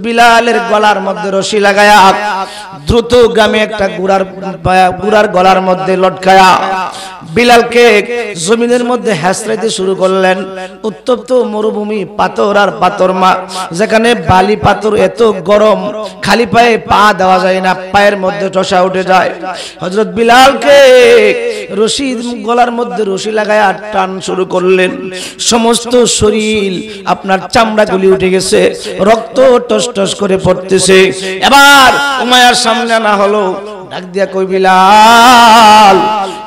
বিলালের গলার মধ্যে রশি লাগায়া দ্রুত গ্রামে একটা গুড়ার গলার মধ্যে লটকায়া বিলালকে জমিনের মধ্যে হেঁচড়াইতে শুরু করলেন। উত্তপ্ত মরুভূমি, পাথর আর পাথর, যেখানে বালি পাথর এত গরম খালি পায়ে পা দেওয়া যায় না, পায়ের মধ্যে ঠসা উঠে যায়। হযরত বিলালকে রশি গলার মধ্যে রশি লাগায়া টান শুরু করলেন। সমস্ত শরীর আপনার চামড়া গুলি উঠে গেছে, রক্ত টস টস করে পড়তেছে। এবার উমাইয়ার সামনে না হলো, ডাক দিয়া কই বিলাল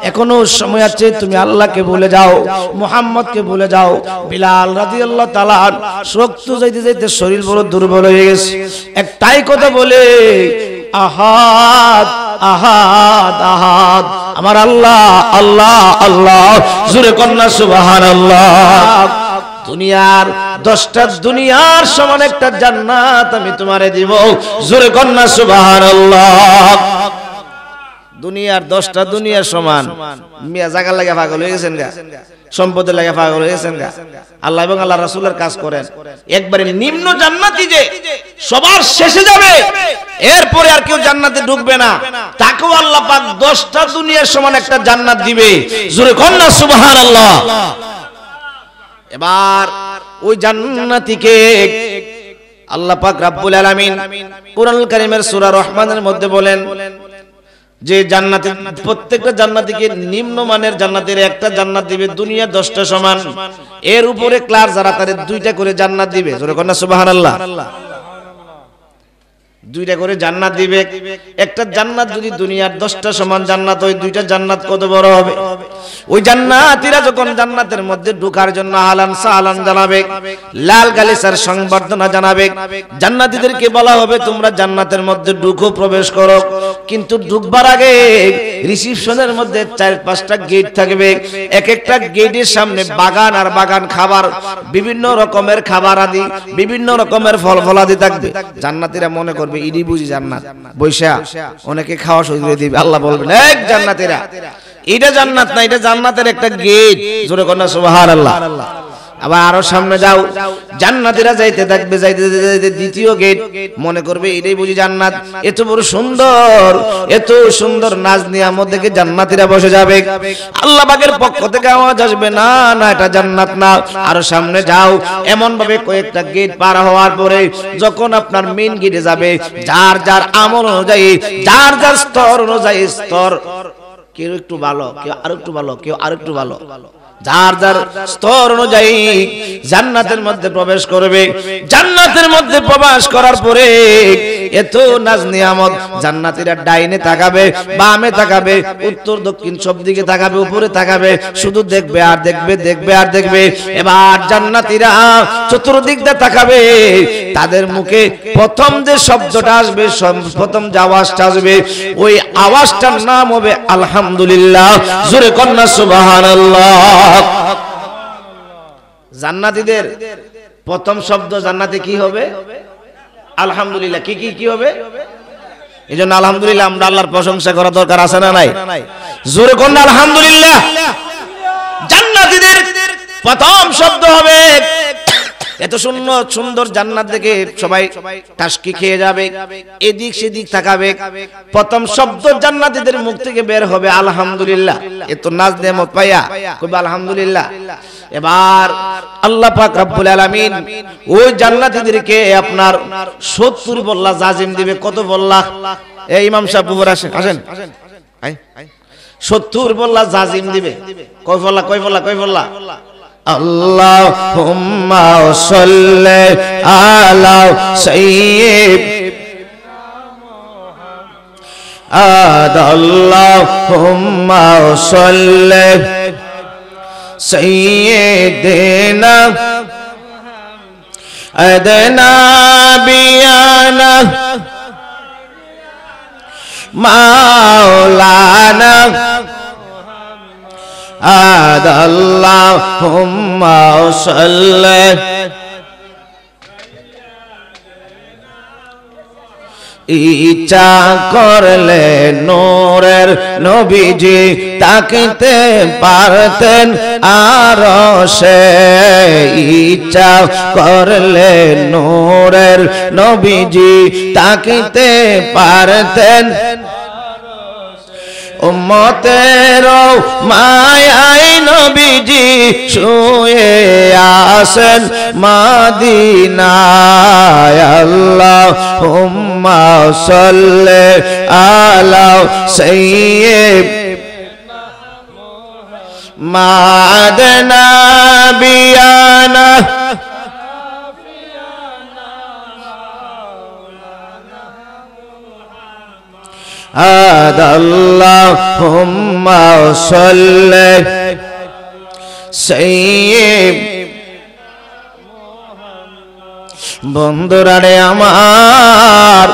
এখনো সময় আছে, তুমি আল্লাহকে ভুলে যাও, মুহাম্মদকে ভুলে যাও। বিলাল রাদিয়াল্লাহু তাআলা রক্ত যাইতে যাইতে শরীর বড় দুর্বল হয়ে গেছে। একটাই কথা বলে, আহাদ আহাদ আহাদ, আমার আল্লাহ আল্লাহ আল্লাহ। জোরে কন্যা সুবহানাল্লাহ। দুনিয়ার 10টা দুনিয়ার সমান একটা জান্নাত আমি তোমারে দিব। জোরে কন্যা সুবহানাল্লাহ। দুনিয়ার 10টা দুনিয়ার সমান। মিয়া জায়গা লাগা পাগল হয়ে গেছেন গা, সম্পদের লাগা পাগল হয়ে গেছেন গা। আল্লাহ এবং আল্লাহ রাসূলের কাজ করেন। একবারে নিম্ন জান্নাতি যে সবার শেষে যাবে, এরপরে আর কেউ জান্নাতে ঢুকবে না, তাকেও আল্লাহ পাক 10টা দুনিয়ার সমান একটা জান্নাত দিবে। জোরে কন্যা সুবহানাল্লাহ। এবার ওই জান্নাতীকে আল্লাহ পাক রব্বুল আলামিন কুরআনুল কারীমের সূরা রহমানের মধ্যে বলেন যে জান্নাতে প্রত্যেকটা জান্নাতীকে নিম্নমানের জান্নাতের একটা জান্নাত দিবে, দুনিয়া 10টা সমান। এর উপরে ক্লাস যারা তাদের 2টা করে জান্নাত দিবে। জোরে কন্যা সুবহানাল্লাহ। 2টা করে জান্নাত দিবে। একটা জান্নাত যদি দুনিয়ার 10টা সমান জান্নাত হয়, 2টা জান্নাত কত বড় হবে। ওই জান্নাতীরা যখন জান্নাতের মধ্যে ঢোকার জন্য আহলান সাহলান জানাবে, লাল গালিচার সংবর্ধনা জানাবে, জান্নাতীদেরকে বলা হবে তোমরা জান্নাতের মধ্যে ঢুকো, প্রবেশ করো। কিন্তু ঢুকবার আগে রিসিপশনের মধ্যে 4-5টা গেট থাকবে। এক একটা গেটের সামনে বাগান আর বাগান, খাবার, বিভিন্ন রকমের খাবার আদি, বিভিন্ন রকমের ফল ফলাদি থাকবে। জান্নাতীরা মনে করবে ইডি বুঝি জান্নাত, বৈশা অনেকে খাওয়া শুরু করে দিবে। আল্লাহ বলবেন, এক জান্নাতীরা, এটা জান্নাত না, এটা জান্নাতের একটা গেট। জোরে কন্যা সুবহানাল্লাহ। আবার আরো সামনে যাও, জান্নাতীরা যাইতে থাকবে, যাইতে যাইতে দ্বিতীয় গেট, মনে করবে এটাই বুঝি জান্নাত। এত বড় সুন্দর, এত সুন্দর নাজ নিয়ামত দেখে জান্নাতীরা বসে যাবে। আল্লাহ পাকের পক্ষ থেকে আওয়াজ আসবে, না না এটা জান্নাত না। আরো সামনে যাও, এমন ভাবে কয়েকটা গেট পার হওয়ার পরে যখন আপনার মেইন গেটে যাবে, যার যার আমল অনুযায়ী, যার যার স্তর অনুযায়ী, স্তর কেউ একটু ভালো, কেউ আর একটু ভালো, কেউ আর একটু ভালো, যার যার স্তর অনুযায়ী জান্নাতের মধ্যে প্রবেশ করবে। জান্নাতের মধ্যে প্রবেশ করার পরে এত নাজ নিয়ামত, জান্নাতীরা ডাইনে তাকাবে, বামে তাকাবে, উত্তর দক্ষিণ সব দিকে তাকাবে, উপরে তাকাবে, শুধু দেখবে আর দেখবে, দেখবে আর দেখবে। এবার জান্নাতীরা চতুর্দিক দিয়ে তাকাবে, তাদের মুখে প্রথম যে শব্দটা আসবে, প্রথম যে আওয়াজটা আসবে, ওই আওয়াজটার নাম হবে আলহামদুলিল্লাহ। জোরে কন্যা সুবহানাল্লাহ। জান্নাতীদের প্রথম শব্দ জান্নাতে কি হবে? আলহামদুলিল্লাহ। কি কি কি হবে? এজন্য আলহামদুলিল্লাহ আমরা আল্লাহর প্রশংসা করা দরকার আছে না নাই? জোরে কন্যা আলহামদুলিল্লাহ। জান্নাতীদের প্রথম শব্দ হবে, এত সুন্দর সুন্দর জান্নাত দেখে সবাই টাসকি খেয়ে যাবে, এদিক সেদিক তাকাবে। প্রথম শব্দ জান্নাতীদের মুখ থেকে বের হবে আলহামদুলিল্লাহ। এত নাজ নেয়ামত পাইয়া কইবে আলহামদুলিল্লাহ। এবার আল্লাহ পাক রব্বুল আলামিন ওই জান্নাতীদেরকে আপনার 70 বল্লা জাজিম দিবে। কত বল্লা? এই ইমাম সাহেব উপরে আসেন, আসেন, 70 বল্লা জাজিম দিবে। কয় বল্লা? কয় বল্লা? কয় বল্লা? আল্লাহুম্মা সাল্লি আলা সাইয়্যিদ আল্লাহুম্মা সাল্লি সাইয়্যিদিনা আদনা বিয়ানা মাওলানা আল্লাহুম্মা সাল্লি ইচ্ছা করলে নূরের নবীজি তাকিতে পারতেন আরশে ইচ্ছা করলে নূরের নবীজি তাকিতে পারতেন উম্মতের মায়ায় নবীজি শুয়ে আছেন মদিনায় আল্লাহুম্মা সাল্লি আলা সাইয়্যিদিনা মা'আদনা বিয়ানা আল্লাহুম্মা সাল্লি সাইয়্যিদিনা বন্ধুরা রে আমার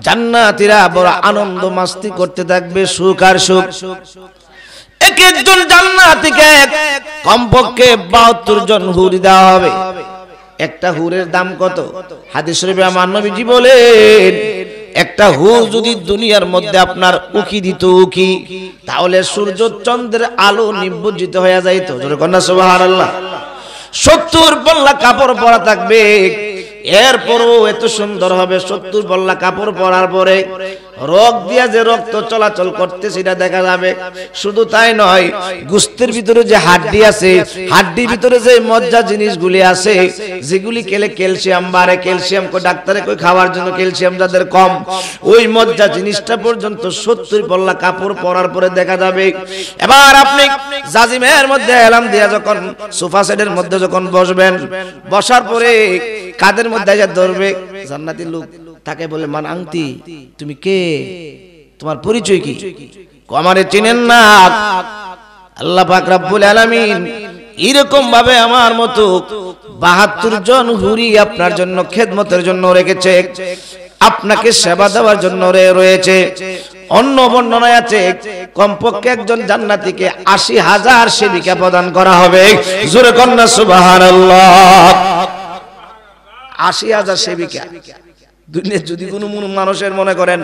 জান্নাতীরা বড় আনন্দ মাস্তি করতে থাকবে সুখ আর সুখ এক একজন জান্নাতীকে কমপক্ষে 72 জন হুরি দেওয়া হবে একটা হুরের দাম কত হাদিস শরীফে আমার নবীজি বলেন একটা হুর যদি দুনিয়ার মধ্যে আপনার উকি দিত উকি তাহলে সূর্য চন্দ্রের আলো নিবজ্জিত হয়ে যাইত জোরে কন্যা সুবহানাল্লাহ 70 বল্লা কাপড় পরা থাকবে এরপরও এত সুন্দর হবে 70 বল্লা কাপড় পরার পরে রগ দিয়া যে রক্ত চলাচল করতে সেটা দেখা যাবে শুধু তাই নয় গোশতের ভিতরে যে হাড্ডি আছে হাড্ডির ভিতরে যে মজ্জা জিনিসগুলি আছে যেগুলি খেলে ক্যালসিয়াম বাড়ে ক্যালসিয়াম কো ডাক্তারে কই খাওয়ার জন্য ক্যালসিয়াম যাদের কম ওই মজ্জা জিনিসটা পর্যন্ত 70 বল্লা কাপড় পরার পরে দেখা যাবে এবার আপনি জাজিমের মধ্যে এলাম দিয়া যখন সোফা সেটের মধ্যে যখন বসবেন বসার পরে কাদের মধ্যে যা ধরবে জান্নাতি লোক তাকে বলে মান আংতি তুমি কে তোমার পরিচয় কি আমারে চিনেন না আল্লাহ পাক রব্বুল আলামিন এরকম ভাবে আমার মতো 72 জন হুরি আপনার জন্য খেদমতের জন্য রেখেছে আপনাকে সেবা দেওয়ার জন্য রয়েছে অন্য বর্ণনায় আছে কমপক্ষে একজন জান্নাতীকে 80,000 সেবিকা প্রদান করা হবে জোরে কন্যা সুবহানাল্লাহ 80,000 সেবিকা দুনিয়া যদি কোনো মানুষের মনে করেন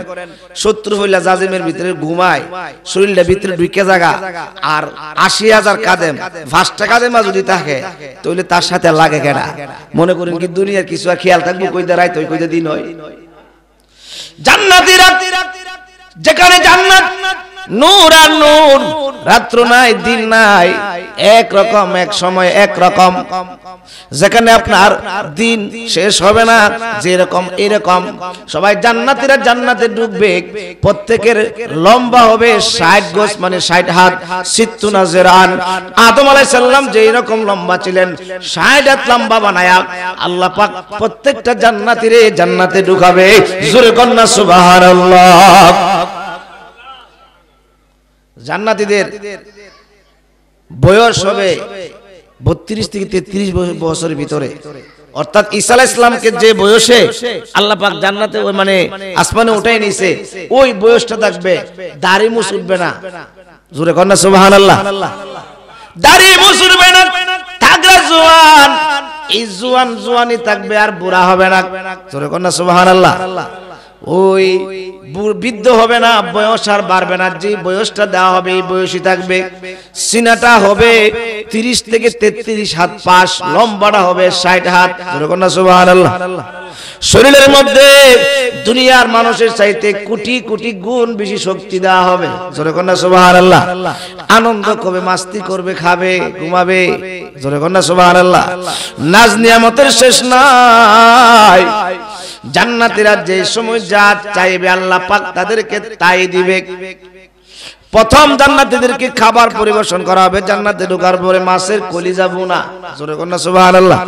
70 হইলা জাজিমের ভিতরে ঘুমায় শরীরটা ভিতরে ঢুকে জায়গা আর 80,000 কাদেম 5টা কাদেমা যদি থাকে তাহলে তার সাথে লাগে কেডা মনে করেন কি দুনিয়ার কিছু আর খেয়াল থাকবে কইদা রাত হই কইদা দিন হয় জান্নাতীরা যেখানে জান্নাত নূর আর নূর রাত্র নাই দিন নাই এক রকম এক সময় এক রকম যেখানে আপনার দিন শেষ হবে না যেরকম এরকম সবাই জান্নাতীরা জান্নাতে ঢুকবে প্রত্যেকের লম্বা হবে 60 গজ মানে 60 হাত 60 জিরান আদম আলাইহিস সালাম যেই রকম লম্বা ছিলেন 60 হাত লম্বা বানায়া আল্লাহ পাক প্রত্যেকটা জান্নাতীরে জান্নাতে ঢুকাবে জোরে কন্না সুবহানাল্লাহ জান্নাতীদের বয়স হবে 32 থেকে 33 বছরের ভিতরে অর্থাৎ ঈসা আলাইহিস সালামকে যে বয়সে আল্লাহ পাক জান্নাতে ওই মানে আসমানে উঠাই নিছে ওই বয়সটা থাকবে দাড়ি মুছ উঠবে না জোরে কন্না সুবহানাল্লাহ দাড়ি মুছ উঠবে না তাগড়া জওয়ান এই জওয়ানি থাকবে আর বুড়া হবে না জোরে কন্না সুবহানাল্লাহ ওই বৃদ্ধ হবে না বয়স আর বাড়বে না যে বয়সটা দেওয়া হবে এই বয়সই থাকবে সিনাটা হবে 30 থেকে 33 হাত পাশ লম্বাটা হবে 60 হাত এরকম না সুবহানাল্লাহ শরীরের মধ্যে দুনিয়ার মানুষের চাইতে কোটি কোটি গুণ বেশি শক্তি দেওয়া হবে জোরে কন্না সুবহানাল্লাহ আনন্দ করবে মাস্তি করবে খাবে ঘুমাবে জোরে কন্না সুবহানাল্লাহ নাজ নিয়ামতের শেষ নাই জান্নাতীরা যে সময় যা চাইবে আল্লাহ পাক তাদেরকে তাই দিবে প্রথম জান্নাতীদেরকে খাবার পরিবেশন করা হবে জান্নাতে ঢোকার পরে মাছের কলিজা ভুনা জোরে কন্না সুবহানাল্লাহ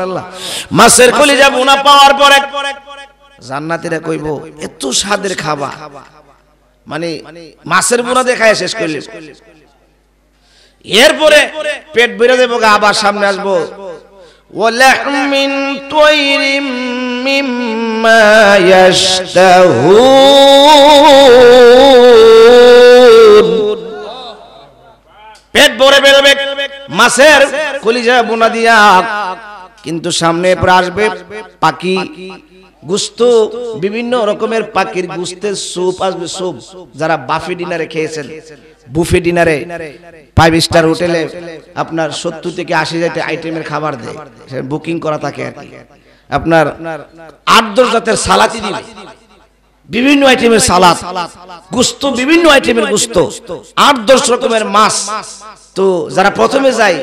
মাছের কলিজা ভুনা পাওয়ার পরে জান্নাতীরা কইব এত স্বাদের খাবার মানে মাছের ভুনা দেখায় শেষ করলে এরপরে পেট ভরে দেব আবার সামনে আসবো ওয়ালাহমিন তায়রিম মিম্মা ইয়াশতাহুন পেট ভরে বেরোবে মাছের কলিজা বোনা দিয়া কিন্তু সামনে পরে আসবে পাখি গোশত বিভিন্ন রকমের পাখির গোশতের স্যুপ আসবে। স্যুপ যারা বাফে ডিনারে খেয়েছেন, বুফে ডিনারে 5 স্টার হোটেলে আপনার 70 থেকে 80 আইটেমের খাবার দেয়, বুকিং করা থাকে আর কি। আপনার 8-10 জাতের সালাতি দিবে, বিভিন্ন আইটেমের সালাদ, গোশত বিভিন্ন আইটেমের গোশত, 8-10 রকমের মাছ। তো যারা প্রথমে যায়,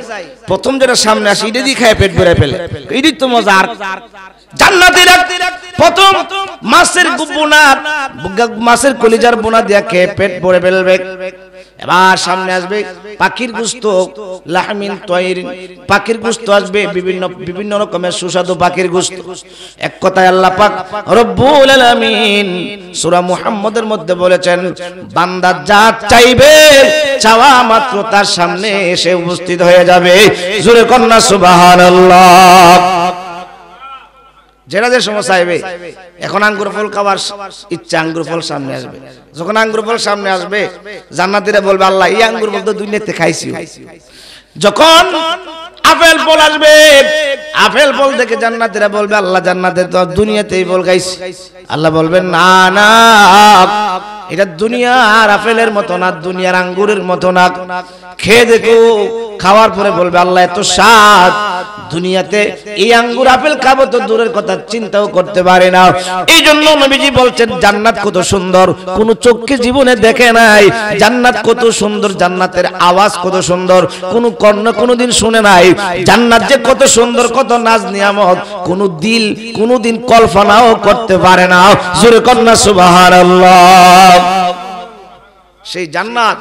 প্রথম যেটা সামনে আসে এটা দিয়ে খায় পেট ভরে ফেলে, এটাই তো মজা। আর জান্নাতীরা প্রথম মাছের বোনা, মাছের কলিজার বোনা দিয়ে খেয়ে পেট ভরে ফেলবে। এবার সামনে আসবে পাখির গোশত, লাহমিন তয়রিন, পাখির গোশত আসবে, বিভিন্ন রকমের সুস্বাদু পাখির গোশত। এক কথায় আল্লাহ পাক রব্বুল আলামিন সূরা মুহাম্মদের মধ্যে বলেছেন, বান্দা যা চাইবে চাওয়া মাত্র তার সামনে এসে উপস্থিত হয়ে যাবে। জোরে কন্যা সুবহানাল্লাহ। যেটা যে সময় চাইবে, এখন আঙ্গুর ফল খাওয়ার ইচ্ছা, আঙ্গুর ফল সামনে আসবে। যখন আঙ্গুর ফল সামনে আসবে, জান্নাতীরা বলবে আল্লাহ এই আঙ্গুর ফল তো দুনিয়াতে খাইছি। যখন আপেল ফল আসবে, আপেল ফল দেখে জান্নাতীরা বলবে আল্লাহ জান্নাতে তো দুনিয়াতেই ফল খাইছি। আল্লাহ বলবেন না না, এটা দুনিয়ার আপেলের মতো না, দুনিয়ার আঙ্গুরের মতো না, খেয়ে দেখো। খাওয়ার পরে বলবে আল্লাহ এত স্বাদ, দুনিয়াতে এই আঙ্গুর আপেল খাবো তো দূরের কথা চিন্তাও করতে পারে না। এই জন্য নবীজি বলছেন জান্নাত কত সুন্দর, কোন চোখে জীবনে দেখে নাই। জান্নাত কত সুন্দর, জান্নাতের আওয়াজ কত সুন্দর, কোন কর্ণ কোনদিন শুনে নাই। জান্নাত যে কত সুন্দর, কত নাজ নিয়ামত, কোন দিল কোনদিন কল্পনাও করতে পারে না। জোরে কন্যা সুবহানাল্লাহ। সেই জান্নাত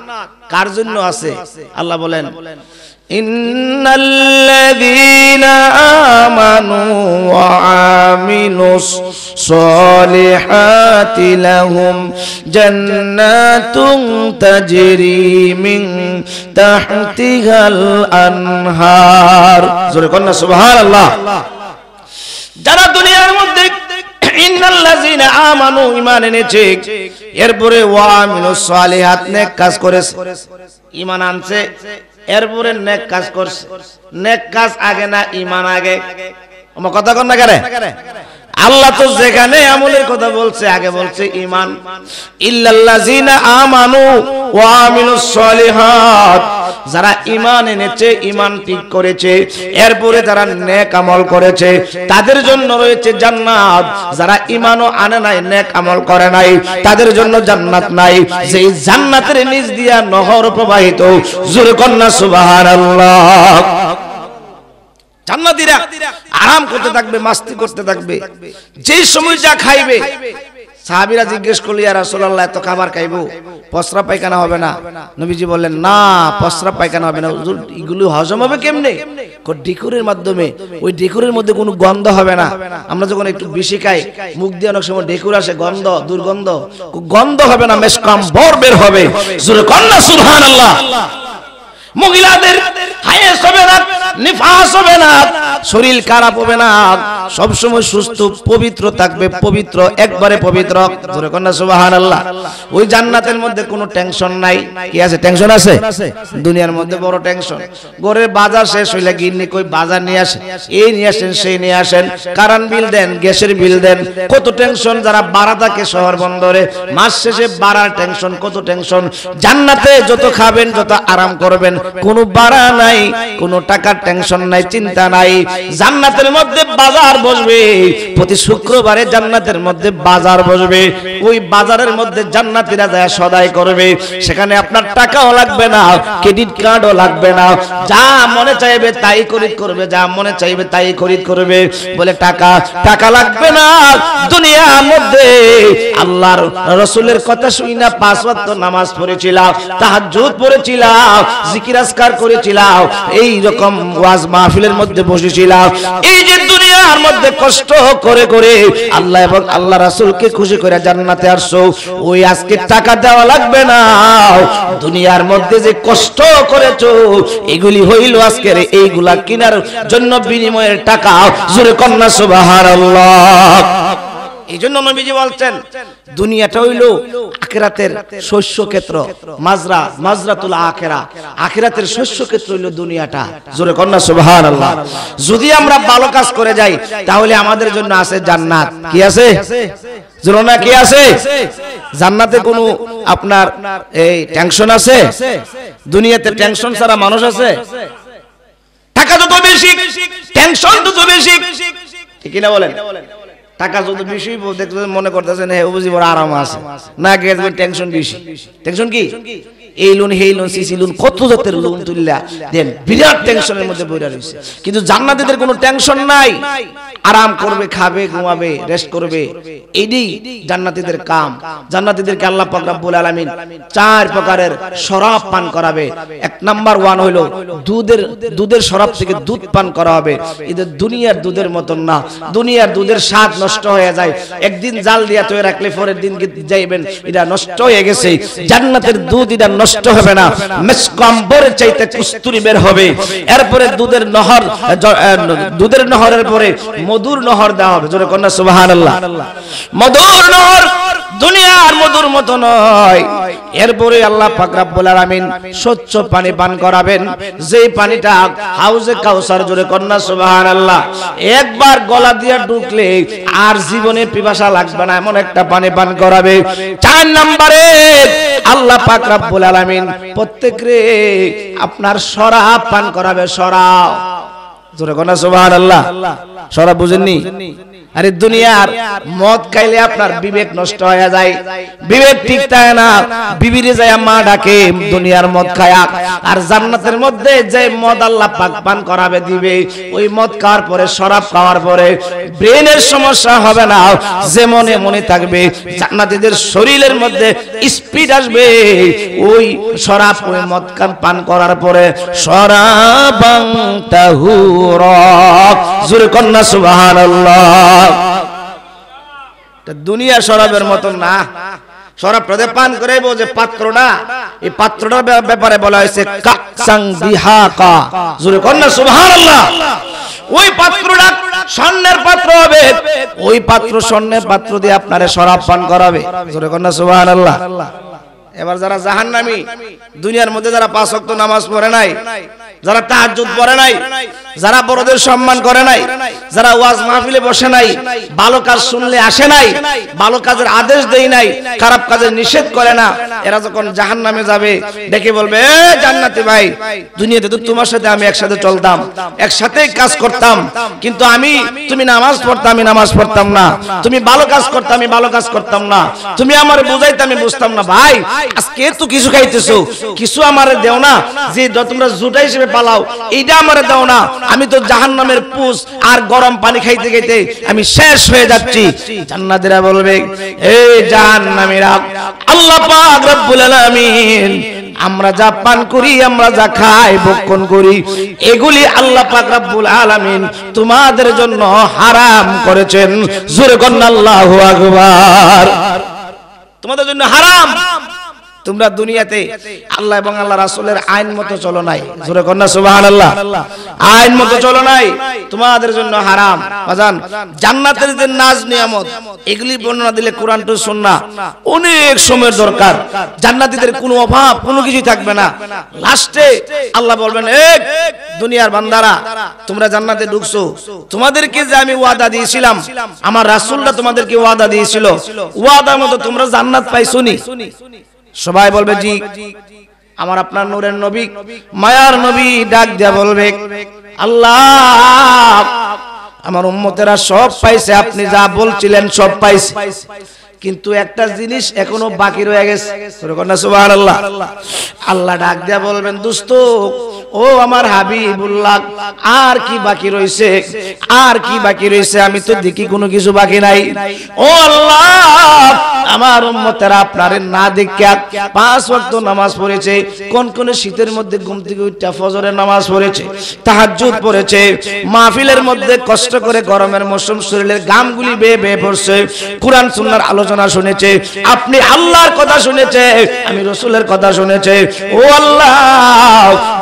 কার জন্য আছে? আল্লাহ বলেন ইন্নাল্লাযীনা আমানু ওয়া আমিলুস সলিহাতি লাহুম জান্নাতুন তাজরি মিন তাহতিহাল আনহার। জোরে কন্যা সুবহানাল্লাহ। যারা দুনিয়ার মধ্যে ইন্নাল্লাযীনা আমানু ঈমান এনেছে, এরপরে ওয়া আমিলুস সলিহাত নেক কাজ করেছে, ঈমান আনছে, এরপরে নেক কাজ করছে। নেক কাজ আগে না ঈমান আগে? আমার কথা কন না কেন? আল্লাহ তো যেখানে আমলের কথা বলছে আগে বলছে ঈমান। ইল্লাল্লাযীনা আমানু ওয়া আমিলুস সলিহাত, যারা ঈমান এনেছে, ঈমান ঠিক করেছে, এরপরে যারা নেক আমল করেছে, তাদের জন্য রয়েছে জান্নাত। যারা ঈমানও আনে নাই, নেক আমল করে নাই, তাদের জন্য জান্নাত নাই। যেই জান্নাতের নিচ দিয়া নহর প্রবাহিত। জোরে কন্যা সুবহানাল্লাহ। জান্নাতীরা আরাম করতে থাকবে, মাস্তি করতে থাকবে, যেই সময় যা খাইবে। সাহাবীরা জিজ্ঞেস করল ইয়া রাসূলুল্লাহ এত খাবার খাইবো, পসরা পায়খানা হবে না? নবীজি বললেন না, পসরা পায়খানা হবে না। হুজুর এগুলো হজম হবে কেমনে? ডেকুরের মাধ্যমে। ওই ডেকুরের মধ্যে কোনো গন্ধ হবে না। আমরা যখন একটু বেশি খাই, মুখ দিয়ে অনেক সময় ডেকুর আসে, গন্ধ, দুর্গন্ধ, গন্ধ হবে না, মেশকাম বর বের হবে। জোরে কন্যা সুবহানাল্লাহ। মহিলাদের হায়েস হবে না, নিফাস হবে না, শরীর খারাপ হবে না, সব সময় সুস্থ পবিত্র থাকবে, পবিত্র, একবারে পবিত্র। জোরে কন্যা সুবহানাল্লাহ। ওই জান্নাতের মধ্যে কোনো টেনশন নাই। কি আছে? টেনশন আছে? দুনিয়ার মধ্যে বড় টেনশন। ঘরের বাজার শেষ হইলে গিন্নি কই বাজার নিয়ে আসেন, এই নিয়ে আসেন, সেই নিয়ে আসেন, কারেন্ট বিল দেন, গ্যাসের বিল দেন, কত টেনশন। যারা বাড়া থাকে শহর বন্দরে, মাস শেষে বাড়ার টেনশন, কত টেনশন। জান্নাতে যত খাবেন, যত আরাম করবেন, কোনো বাড়া নাই, কোনো টাকার টেনশন নাই, চিন্তা নাই। জান্নাতের মধ্যে বাজার বসবে, প্রতি শুক্রবারে জান্নাতের মধ্যে বাজার বসবে। ওই বাজারের মধ্যে জান্নাতীরা যায় সদাই করবে। সেখানে আপনার টাকাও লাগবে না, ক্রেডিট কার্ডও লাগবে না, যা মনে চাইবে তাই খরিদ করবে, যা মনে চাইবে তাই খরিদ করবে। বলে টাকা টাকা লাগবে না। দুনিয়ার মধ্যে আল্লাহর রাসূলের কথা শুনি না 5 ওয়াক্ত নামাজ পড়েছিলাম, তাহাজ্জুদ পড়েছিলাম, জিকির আজকার করেছিলাম, এই রকম ওয়াজ মাহফিলের মধ্যে বসেছিলাম। এই যে দুনিয়ার মধ্যে কষ্ট করে করে আল্লাহ এবং আল্লাহ রাসূলকে খুশি করে জান্নাতে আসছো, ওই আজকে টাকা দেওয়া লাগবে না। দুনিয়ার মধ্যে যে কষ্ট করেছো, এগুলি হইল আজকের এইগুলা কেনার জন্য বিনিময়ের টাকা। জোরে কন্যা সুবহানাল্লাহ। এইজন্য নবীজি বলছেন দুনিয়াটা হইল আখিরাতের শস্য ক্ষেত্র, মাজরাতুল আখিরা, আখিরাতের শস্য ক্ষেত্র হইল দুনিয়াটা। জোরে কন্যা সুবহানাল্লাহ। যদি আমরা ভালো কাজ করে যাই তাহলে আমাদের জন্য আছে জান্নাত। কি আছে? জোরে না, কি আছে? জান্নাতে কোনো আপনার এই টেনশন আছে? দুনিয়াতে টেনশন ছাড়া মানুষ আছে? টাকা যত বেশি টেনশন তত বেশি, ঠিক না বলেন? টাকা যত বেশি দেখতে মনে করতেছেন হ্যাঁ বুঝি বড় আরাম আছে, না গেছে টেনশন বেশি। টেনশন কি? এই লোন সেই লোন সিসি লোন কত জাতের লোন তুললা দেন, বিরাট টেনশনের মধ্যে বইরা রইছে। কিন্তু জান্নাতীদের কোনো টেনশন নাই, আরাম করবে, খাবে, ঘুমাবে, রেস্ট করবে, এইটাই জান্নাতীদের কাম। জান্নাতীদেরকে আল্লাহ পাক রব্বুল আলামিন 4 প্রকারের শরাব পান করাবে। 1 নাম্বার 1 হলো দুধের শরাব থেকে দুধ পান করা হবে। এটা দুনিয়ার দুধের মতন না, দুনিয়ার দুধের স্বাদ নষ্ট হয়ে যায়, একদিন জাল দিয়া তৈরি রাখলে পরের দিন যাইবেন এটা নষ্ট হয়ে গেছে। জান্নাতের দুধ এটা নষ্ট হবে না, মিসকম্বরের চাইতে কস্তুরী বের হবে। এরপরে দুধের নহরের পরে মধুর নহর দেওয়া হবে। জোরে কন্যা সুবহানাল্লাহ। মধুর নহর দুনিয়ার মধুর মতো নয়। এরপরে আল্লাহ পাক রব্বুল আলামিন স্বচ্ছ পানি পান করাবেন, যেই পানিটা হাউজে কাউসার। জোরে কন্যা সুবহানাল্লাহ। একবার গলা দিয়ে ঢুকলে আর জীবনে পিপাসা লাগবে না, এমন একটা পানি পান করাবে। 4 নম্বরে আল্লাহ পাক রব্বুল আলামিন প্রত্যেকরে আপনার শরাব পান করাবে। শরাব, জোরে কন্যা সুবহানাল্লাহ। শরাব বুঝেননি? আরে দুনিয়ার মদ খাইলে আপনার বিবেক নষ্ট হয়ে যায়, বিবেক ঠিক থাকে না, বিবিরে যায় মা ডাকে দুনিয়ার মদ খায়া। আর জান্নাতের মধ্যে যে মদ আল্লাহ পাক পান করাবে দিবে, ওই মদ খাওয়ার পরে, শরাব খাওয়ার পরে ব্রেনের সমস্যা হবে না, যে মনে মনে থাকবে। জান্নাতীদের শরীরের মধ্যে স্পিড আসবে ওই শরাব, ওই মদ পান করার পরে। শরাবাং তাহুরা, জোরে কন্যা সুবহানাল্লাহ। দুনিয়া শরাবের মতন না। শরাব প্রদে পান করাইব যে পাত্রটা, এই পাত্রটার ব্যাপারে বলা হয়েছে কাকসাং বিহাকা। জোরে কন্যা সুবহানাল্লাহ। ওই পাত্রটা স্বর্ণের পাত্র হবে, ওই পাত্র স্বর্ণের পাত্র দিয়ে আপনারে শরাব পান করাবে। জোরে কন্যা সুবহানাল্লাহ। এবার যারা জাহান্নামী, দুনিয়ার মধ্যে যারা 5 ওয়াক্ত নামাজ পড়ে নাই, যারা তাহাজ্জুদ পড়ে নাই, যারা বড়দের সম্মান করে নাই, যারা ওয়াজ মাহফিলে বসে নাই, ভালো কাজ শুনলে আসে নাই, ভালো কাজের আদেশ দেই নাই, খারাপ কাজের নিষেধ করে না, এরা যখন জাহান্নামে যাবে দেখে বলবে এ জান্নাতি ভাই, দুনিয়াতে তো তোমার সাথে আমি একসাথে চলতাম, একসাথেই কাজ করতাম, কিন্তু তুমি নামাজ পড়তে আমি নামাজ পড়তাম না, তুমি ভালো কাজ করতে আমি ভালো কাজ করতাম না, তুমি আমারে বুঝাইতে আমি বুঝতাম না। ভাই আজকে তো কিছু খাইতেছো, কিছু আমারে দেও না, যে তোমরা জুটা হিসেবে পালাও এইটা আমারে দাও না, আমি তো জাহান্নামের পুষ আর গরম পানি খাইতে খাইতে আমি শেষ হয়ে যাচ্ছি। জান্নাতীরা বলবে এই জাহান্নামীরা, আল্লাহ পাক রব্বুল আলামিন আমরা যা পান করি, আমরা যা খাই, ভক্ষণ করি, এগুলি আল্লাহ পাক রব্বুল আলামিন তোমাদের জন্য হারাম করেছেন। জোরে কন্না আল্লাহু আকবার। তোমাদের জন্য হারাম। তোমরা দুনিয়াতে আল্লাহ এবং আল্লাহ রাসূলের আইন মতো চলো নাই। জোরে কন্না সুবহানাল্লাহ। আইন মতো চলো নাই, তোমাদের জন্য হারাম। বাজান, জান্নাতের যে নাজ নিয়ামত, এগুলি বর্ণনা দিলে কোরআন তো সুন্নাহ অনেক সময়ের দরকার। জান্নাতীদের কোনো অভাব, কোনো কিছু থাকবে না। লাস্টে আল্লাহ বলবেন এই দুনিয়ার বান্দারা, তোমরা জান্নাতে ঢুকছো, তোমাদেরকে যে আমি ওয়াদা দিয়েছিলাম, আমার রাসূলরা তোমাদেরকে ওয়াদা দিয়েছিল, ওয়াদার মতো তোমরা জান্নাত পাইছোনি? সবাই বলবে জি। আমার আপনার নূরের নবী, মায়ার নবী ডাক দিয়া বলবে আল্লাহ আমার উম্মতেরা সব পাইছে, আপনি যা বলছিলেন সব পাইছে, কিন্তু একটা জিনিস এখনো বাকি রয়ে গেছে। সুবহানাল্লাহ। আল্লাহ ডাক দিয়া বলবেন দোস্ত, ও আমার হাবিবুল্লাহ, আর কি বাকি রয়েছে? আর কি বাকি রয়েছে? আমি তো দেখি কোনো কিছু বাকি নাই। ও আল্লাহ, আমার উম্মতেরা আপনারে না দেখিয়া 5 ওয়াক্ত নামাজ পড়েছে, কোন কোন শীতের মধ্যে ঘুম থেকে উঠে ফজরের নামাজ পড়েছে, তাহাজ্জুদ পড়েছে, মাহফিলের মধ্যে কষ্ট করে গরমের মৌসুম শরীরের ঘামগুলি বেয়ে বেয়ে পড়ছে, কুরআন সুন্নাহর আলোচনা শুনেছে, আপনি আল্লাহর কথা শুনেছে, আমি রাসূলের কথা শুনেছে। ও আল্লাহ,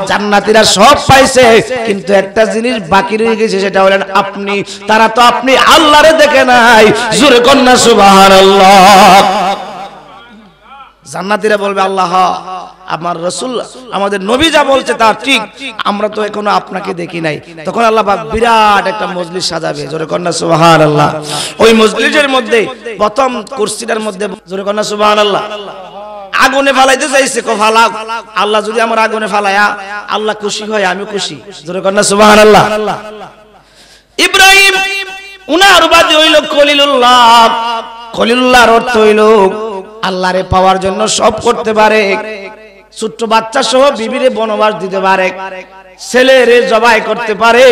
জান্নাতীরা সব পাইছে, কিন্তু একটা জিনিস বাকি রয়ে গেছে, সেটা হলেন আপনি। তারা তো আপনি আল্লাহরে দেখে নাই। জোরে কন্যা সুবহানাল্লাহ। জান্নাতীরা বলবে আল্লাহ, আমার রাসূল আমাদের নবী যা বলছে তা ঠিক, আমরা তো এখনো আপনাকে দেখি নাই। তখন আল্লাহ পাক বিরাট একটা মজলিস সাজাবে। জোরে কন্যা সুবহানাল্লাহ। ওই মজলিসের মধ্যে প্রথম কুরসিটার মধ্যে, জোরে কন্যা সুবহানাল্লাহ, আগুনে ফালাইতে চাইছে, কো ফালাও। আল্লাহ যদি আমার আগুনে ফালায়া আল্লাহ খুশি হয়, আমি খুশি। জোরে কন্যা সুবহানাল্লাহ। ইব্রাহিম উনার বাদে হইল খলিলুল্লাহ। খলিলুল্লাহর অর্থ হইল আল্লাহরে পাওয়ার জন্য সব করতে পারে। ছোট্ট বাচ্চা সহ বিবিরে বনবাস দিতে পারে, ছেলেরে জবাই করতে পারে,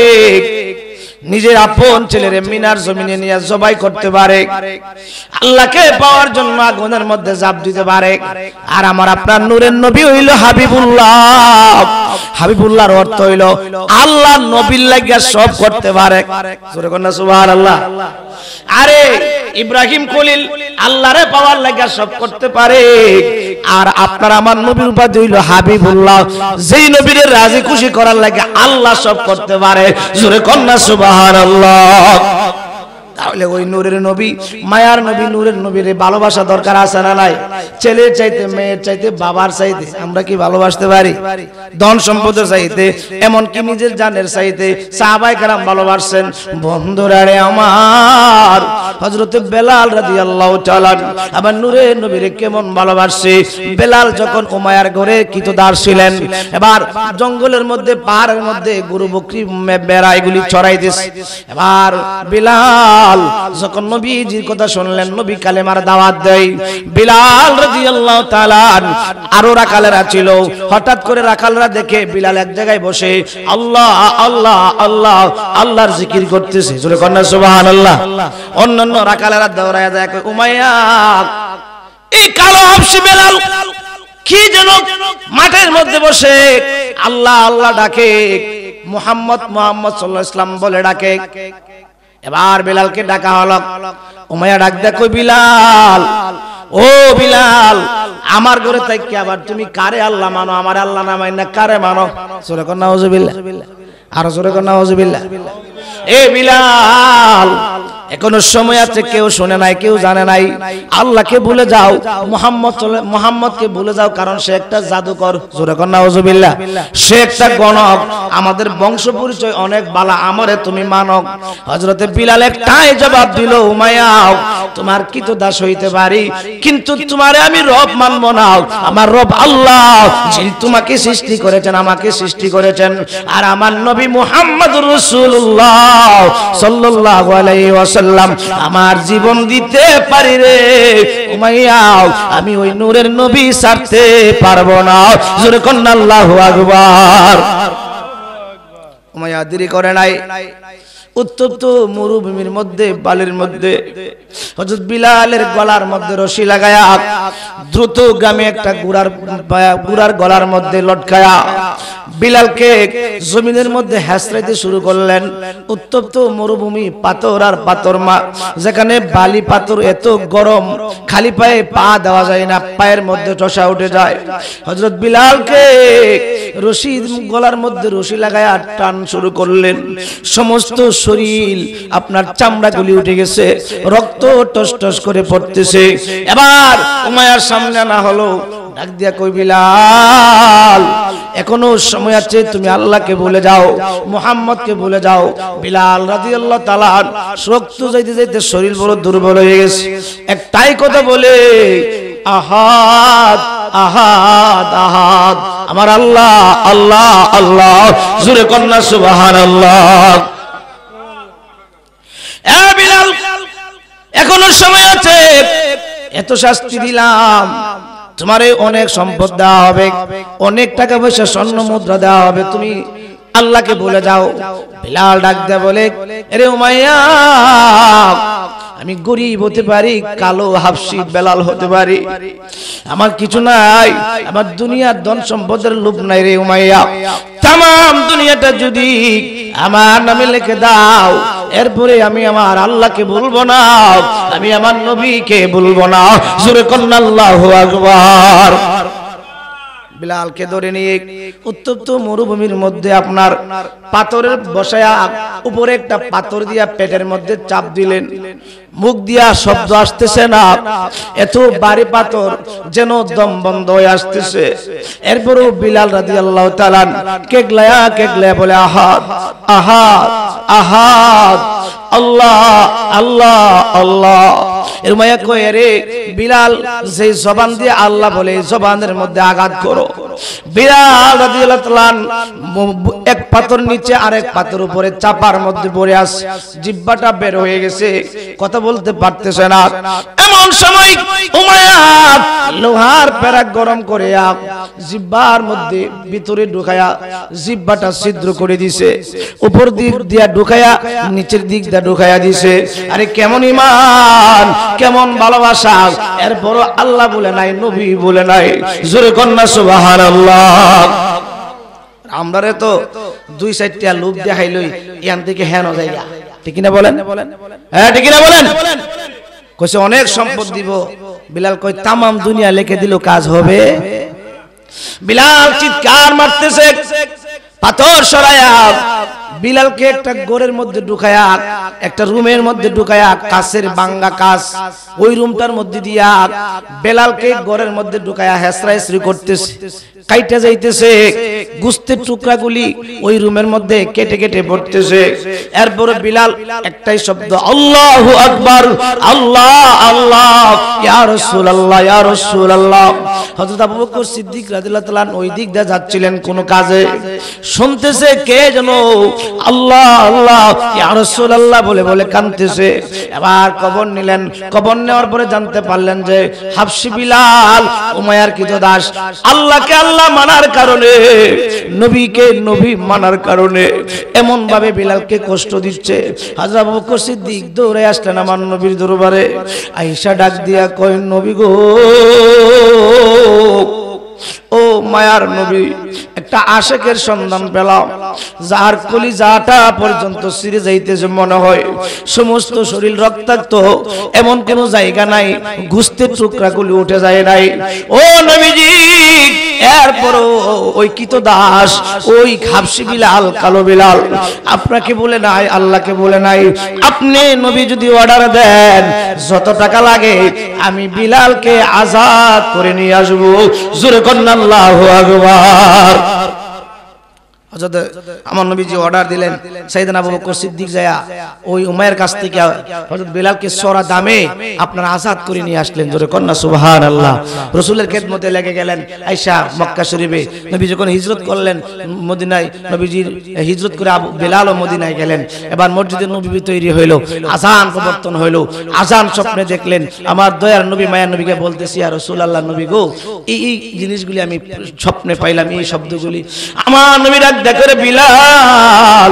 নিজের আপন ছেলেরে মিনার জমিনে নিয়ে জবাই করতে পারে, আল্লাহকে পাওয়ার জন্য আগুনের মধ্যে ঝাঁপ দিতে পারে। আর আমার আপনার নূরের নবী হইল হাবিবুল্লাহ। হাবিবুল্লাহর অর্থ হইল আল্লাহ নবীর লাগিয়া সব করতে পারে। জোরে কন্যা সুবহানাল্লাহ। আরে ইব্রাহিম খলিল আল্লাহরে পাওয়ার লাগিয়া সব করতে পারে, আর আপনার আমার নবীর উপাধি হইল হাবিবুল্লাহ, যেই নবীরে রাজি খুশি করার লাগে আল্লাহ সব করতে পারে। জোরে কন্যা সুবহানাল্লাহ। তাহলে ওই নূরের নবী, মায়ার নবী, নূরের নবীর ভালোবাসা দরকার আছে না নাই? ছেলের চাইতে, মেয়ের চাইতে, বাবার চাইতে আমরা কি ভালোবাসতে পারি? ধন সম্পদের চাইতে, এমনকি নিজের জানের চাইতে সাহাবায়ে কেরাম ভালোবাসেন। বন্ধুরা রে আমার, হযরতে বেলাল রাদিয়াল্লাহু তাআলা আবার নূরের নবীরে কেমন ভালোবাসে। বেলাল যখন উমাইয়ার ঘরে কিতদার ছিলেন, এবার জঙ্গলের মধ্যে, পাহাড়ের মধ্যে গরু বকরি বেড়া এগুলি চড়াইতেছে। এবার বেলাল যখন নবীজির কথা শুনলেন, নবী কালেমার দাওয়াত দেয়, বিলাল রাদিয়াল্লাহু তাআলা আরো রাখালেরা ছিল, হঠাৎ করে রাখালরা দেখে বিলাল এক জায়গায় বসে আল্লাহ আল্লাহ আল্লাহ আল্লাহর জিকির করতেছে। জোরে কন্যা সুবহানাল্লাহ। অন্যান্য রাখালেরা দৌড়ায় যায়, উমাইয়া এই কালো হাবশী বেলাল কি যেন মাঠের মধ্যে বসে আল্লাহ আল্লাহ ডাকে, মুহাম্মদ মুহাম্মদ সাল্লাল্লাহু আলাইহি ওয়াসাল্লাম বলে ডাকে। এবার বিলালকে ডাকা হলো। উমাইয়া ডাক দেয়, কই বিলাল, ও বিলাল, আমার ঘরে থাকি আবার তুমি কারে আল্লাহ মানো? আমার আল্লাহ না মাইনা কারে মানো? জোরে কর নাউজুবিল্লাহ। আর জোরে কর নাউজুবিল্লাহ। এ বিলাল, এখনো সময় আছে, কেউ শুনে নাই, কেউ জানে নাই। আল্লাহকে ভুলে যাও, মুহাম্মদকে ভুলে যাও, কারণ সে একটা জাদুকর। জোরে কর নাউজুবিল্লাহ। সে একটা গণক, আমাদের বংশ পরিচয় অনেক বালা, আমারে তুমি মানো। হযরতে বিলাল একটাই জবাব দিল, উমাইয়া তোমার কি তো দাস হইতে পারি, কিন্তু তোমারে আমি রব মানবো না। আমার রব আল্লাহ, যিনি তোমাকে সৃষ্টি করেছেন, আমাকে সৃষ্টি করেছেন, আর আমার নবী মুহাম্মদুর রাসূলুল্লাহ সাল্লাল্লাহু আলাইহি ওয়াসাল্লাম আমার জীবন দিতে পারি রে উমাইয়া, আমি ওই নূরের নবী ছাড়তে পারবো না। জোরে কন্না আল্লাহু আকবার। উমাইয়া দেরি করে নাই, উত্তপ্ত মরুভূমির মধ্যে, বালির মধ্যে হযরত বিলালের গলার মধ্যে রশি লাগায়া দ্রুত গ্রামে একটা গুড়ার গলার মধ্যে লটকায়া বিলালকে জমিনের মধ্যে হেঁচড়াইতে শুরু করলেন। উত্তপ্ত মরুভূমি, পাথর আর পাথর, যেখানে বালি পাথর এত গরম, খালি পায়ে পা দেওয়া যায় না, পায়ের মধ্যে ঠসা উঠে যায়। হযরত বিলালকে রশি, গলার মধ্যে রশি লাগায়া টান শুরু করলেন। সমস্ত শরীর আপনার চামড়াগুলি উঠে গেছে, রক্ত টস টস করে পড়তেছে। এবার উমাইয়ার সামনে না হলো, ডাক দিয়া কই বিলাল, এখনো সময় আছে, তুমি আল্লাহকে ভুলে যাও, মুহাম্মদকে ভুলে যাও। বিলাল রাদিয়াল্লাহু তাআলা রক্ত যাইতে যাইতে শরীর বড় দুর্বল হয়ে গেছে, একটাই কথা বলে, আহাদ আহাদ আহাদ, আমার আল্লাহ আল্লাহ আল্লাহ। জোরে কন্যা সুবহানাল্লাহ। এ বিলাল, এখনো সময় আছে, এত শাস্তি দিলাম, তোমারে অনেক সম্পদ দেওয়া হবে, অনেক টাকা পয়সা স্বর্ণ মুদ্রা দেওয়া হবে, তুমি আল্লাহকে ভুলে যাও। বিলাল ডাক দেয়া বলে, আরে উমাইয়া, আমি গরিব হতে পারি, কালো হাবশি বেলাল হতে পারি, আমার কিছু নাই, আমার দুনিয়ার ধন সম্পদের লোভ নাই রে উমাইয়া। তামাম দুনিয়াটা যদি আমার নামে লিখে দাও, এরপরে আমি আমার আল্লাহকে বলবো না, আমি আমার নবীকে বলবো না। জোরে কন্না আল্লাহু আকবার। বিলালকে ধরে নিয়ে উত্তপ্ত মরুভূমির মধ্যে আপনার পাথরের বসায়া উপরে একটা পাথর দিয়া পেটের মধ্যে চাপ দিলেন, মুখ দিয়া শব্দ আসতেছে না, এত ভারী পাথর যেন দম বন্ধ হয়ে আসতেছে। এরপরও বিলাল রাদিয়াল্লাহু তাআলা কেগলায়া বলে আহাদ আহাদ আহাদ, আল্লাহ আল্লাহ আল্লাহ। এর মায়া কয় রে বিলাল, যে জবান দিয়ে আল্লাহ বলে জবানের মধ্যে আঘাত করো। বিলাল রাদিয়াল্লাহু তাআলা এক পাথর নিচে আরেক পাথর উপরে চাপার মধ্যে পড়ে আছে, জিহ্বাটা বের হয়ে গেছে, কথা বলতে পারতেছে না। এমন সময় উমাইয়া লোহার পেরাক গরম করে জিহ্বার মধ্যে ভিতরে ঢুকায়া জিহ্বাটা ছিদ্র করে দিছে, উপর দিক দিয়া ঢুকায়া নিচের দিক দিয়া ঢুকায়া দিছে। আরে কেমন ঈমান, কেমন ভালোবাসা! এরপরও আল্লাহ বলে নাই, নবী বলে নাই। জোরে কন্না সুবহানাল্লাহ। আমরারে তো দুই চারটা লোক দেখাইলই এখান থেকে হেন জায়গা, ঠিক না বলেন? হ্যাঁ ঠিক না বলেন? কইছে অনেক সম্পদ দিব। বিলাল কয় তামাম দুনিয়া লিখে দিল কাজ হবে? বিলাল চিৎকার মারতেছে, পাথর সরায়া বিলালকে একটা ঘরের মধ্যে ঢুকায়া, একটা রুমের মধ্যে ঢুকায়া, কাছের ভাঙা কাজ, ওই রুমটার মধ্যে দিয়া বিলালকে ঘরের মধ্যে ঢুকায়া হেসরাহেসরি করতেছে, কাইটা যাইতেছে, গোস্তের টুকরাগুলি ওই রুমের মধ্যে কেটে কেটে পড়তেছে। এরপর বিলাল একটাই শব্দ, আল্লাহু আকবার, আল্লাহ আল্লাহ, ইয়া রাসূলুল্লাহ ইয়া রাসূলুল্লাহ। হযরত আবু বকর সিদ্দিক রাদিয়াল্লাহু তাআলা ওই দিক দিয়ে যাচ্ছিলেন কোন কাজে, শুনতেছে কে যেন আল্লাহ আল্লাহ ইয়া রাসূলুল্লাহ বলে বলে কাঁদতেছে। এবার কবর নিলেন, কবর নেওয়ার পরে জানতে পারলেন যে হাবশী বিলাল উমাইয়ার কৃতদাস। আল্লাহকে আল্লাহ মানার কারণে, নবীকে নবী মানার কারণে এমন ভাবে বিলালকে কষ্ট দিচ্ছে। হযরত আবু বকর সিদ্দিক দৌড়ে আসলেন আমার নবীর দরবারে, আয়েশা ডাক দিয়া কয়, নবী গো, ও মায়ার নবী, একটা আশিকের সন্ধান পেলাম, যার কলিজাটা পর্যন্ত ছিঁড়ে যাইতেছে, মনে হয় সমস্ত শরীর রক্তাক্ত, এমন কোন জায়গা নাই গোস্তের টুকরাগুলি উঠে যায় নাই। ও নবীজি, এরপরও ওই কৃতদাস, ওই হাবশী বিলাল, কালো বিলাল আপনাকে বলে নাই, আল্লাহকে বলে নাই। আপনি নবী যদি অর্ডার দেন, যত টাকা লাগে আমি বিলালকে আজাদ করে নিয়ে আসবো। জোরে কন্না আল্লাহু আকবার। হযরত আমার নবীজি অর্ডার দিলেন, সাইয়েদনা আবু বকর সিদ্দিক যায়া ওই উমাইয়ার কাছ থেকে হযরত বিলালকে সরা দামে আপনারা আজাদ করে নিয়ে আসলেন। জোরে কন্না সুবহানাল্লাহ। রাসূলের খেদমতে লেগে গেলেন। আয়েশা মক্কা শরীফে নবী যখন হিজরত করলেন মদিনায়, নবীজির হিজরত করে বিলালও মদিনায় গেলেন। এবার মসজিদে নববী তৈরি হইল, আযান প্রবর্তন হইল, আযান স্বপ্নে দেখলেন। আমার দয়ার নবী মায়ার নবীকে বলতেছি, ইয়া রাসূলুল্লাহ, নবী গো, এই জিনিসগুলি আমি স্বপ্নে পাইলাম, এই শব্দগুলি। আমার নবী দেখো রে বিলাল,